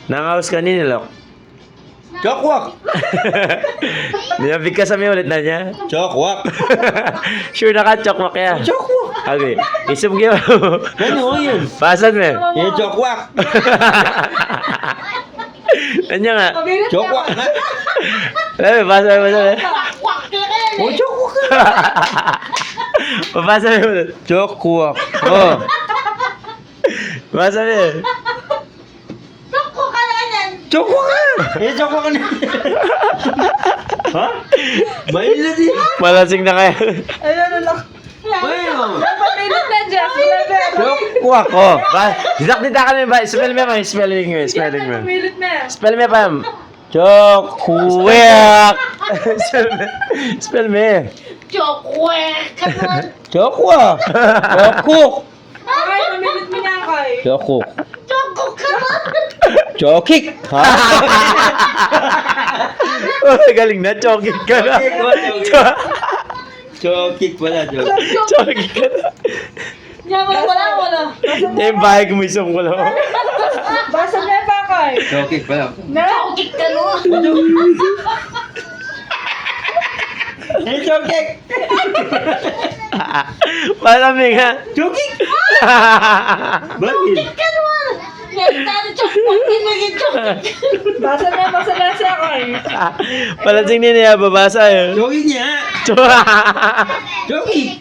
Nangaus ka ninilok. Chokwak! Ninabig ka sa may ulit na niya. Chokwak! Sure naka-chokmak ya. Chokwak! Okay. Isum ka mo. Ano yun? Pasan mo. Yung chokwak! Kanya nga. Chokwak na! Alam mo, pasan mo. Oh, chokwak! Papasan mo ulit. Chokwak! Oh. Pasan mo. Chokwak ka! Eh, chokwak ka na! Ha? Mahila din! Malasing na kaya. Ayun na lang. Ayun! Papilit na dyan. Chokwak. Oh. Didak-didak kami ba? Spell mo pa. Spelling mo. Spelling mo. Papilit na. Spell mo pa. Chokwak. Spell mo. Chokwak! Chokwak! Ay, pamilit mo niya kay. Chokwak! Chokik! Ha? Oh, galing na. Chokik ka na. Chokik pala, chokik. Chokik ka na. Wala. Yung bahay ko may isang wala. Basa niya pa kay. Chokik pala. Na? Eh, chokik! Malamig ha. Chokik! Bakit? Basa niya siya kay. Palasing din niya, babasa yun. Chokik niya! Chokik!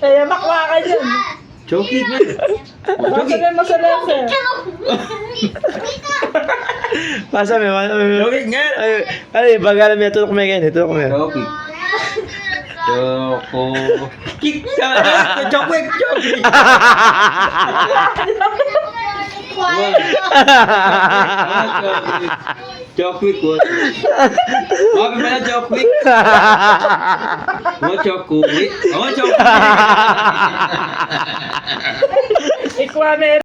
Kaya makwa ka dyan. Chokik na! Basa Chokik! niya Pasa mo, pasa mo. Chokik nga! Ay, bagala mo, tutok mo yan. Tutok mo yan. Chokik! Chokik! Chokik! Chokik! Chokik ko. Bakit pala chokik? Oh, chokik. Oh, chokik. Ikwa meron.